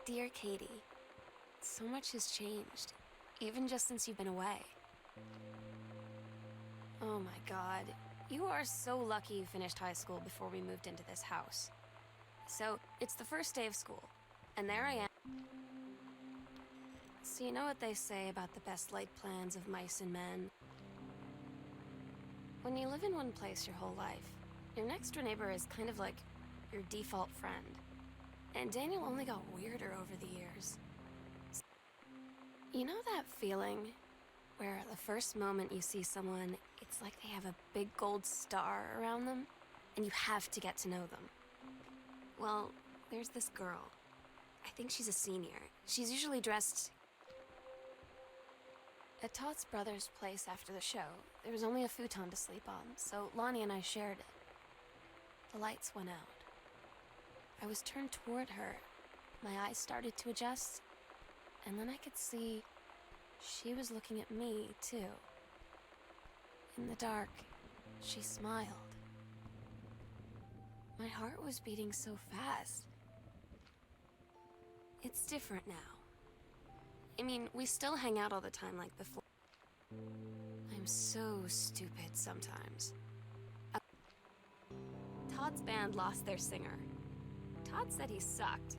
Dear Katie, so much has changed, even just since you've been away. Oh my God, you are so lucky you finished high school before we moved into this house. So, it's the first day of school, and there I am. So you know what they say about the best laid plans of mice and men? When you live in one place your whole life, your next door neighbor is kind of like your default friend. And Daniel only got weirder over the years. You know that feeling where the first moment you see someone, it's like they have a big gold star around them, and you have to get to know them? Well, there's this girl. I think she's a senior. She's usually dressed... At Todd's brother's place after the show, there was only a futon to sleep on, so Lonnie and I shared it. The lights went out. I was turned toward her. My eyes started to adjust, and then I could see she was looking at me, too. In the dark, she smiled. My heart was beating so fast. It's different now. I mean, we still hang out all the time like before. I'm so stupid sometimes. Todd's band lost their singer. Todd said he sucked.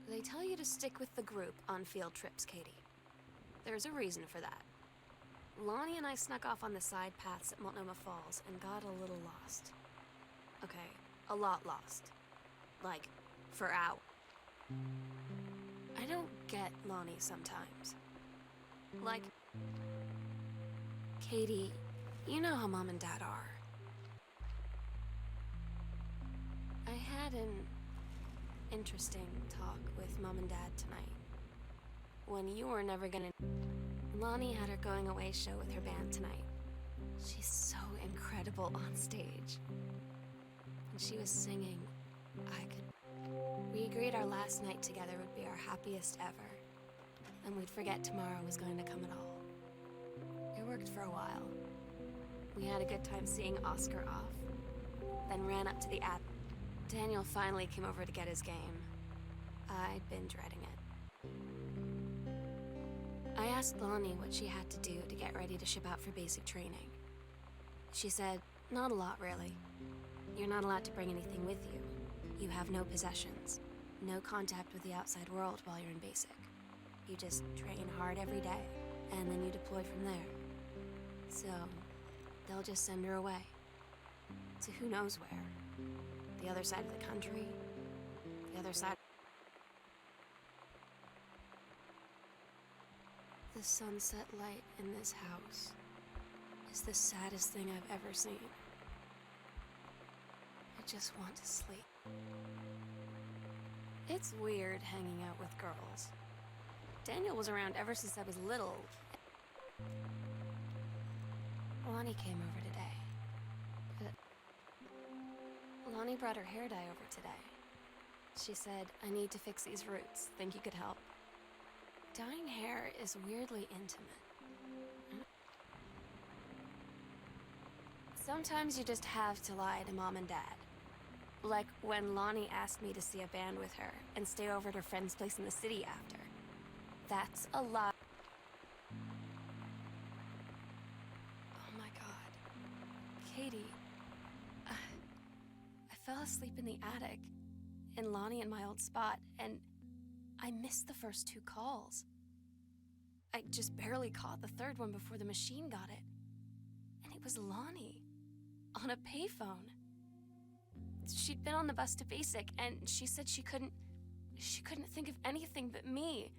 They tell you to stick with the group on field trips, Katie. There's a reason for that. Lonnie and I snuck off on the side paths at Multnomah Falls and got a little lost. Okay, a lot lost. Like, for hours. I don't get Lonnie sometimes. Like, Katie, you know how Mom and Dad are. I had an interesting talk with Mom and Dad tonight. When you were never gonna... Lonnie had her going away show with her band tonight. She's so incredible on stage. And she was singing, I could... We agreed our last night together would be our happiest ever. And we'd forget tomorrow was going to come at all. It worked for a while. We had a good time seeing Oscar off. Then ran up to the attic. Daniel finally came over to get his game. I'd been dreading it. I asked Lonnie what she had to do to get ready to ship out for basic training. She said, not a lot, really. You're not allowed to bring anything with you. You have no possessions, no contact with the outside world while you're in basic. You just train hard every day, and then you deploy from there. So, they'll just send her away. To who knows where. The other side of the country, the other side... The sunset light in this house is the saddest thing I've ever seen. I just want to sleep. It's weird hanging out with girls. Daniel was around ever since I was little. Lonnie came over today. Lonnie brought her hair dye over today. She said, I need to fix these roots. Think you could help? Dyeing hair is weirdly intimate. Sometimes you just have to lie to Mom and Dad. Like when Lonnie asked me to see a band with her and stay over at her friend's place in the city after. That's a lie. Oh my God. Katie, I fell asleep in the attic in Lonnie and my old spot, and I missed the first 2 calls. I just barely caught the third one before the machine got it. And it was Lonnie on a payphone. She'd been on the bus to basic, and she said she couldn't think of anything but me.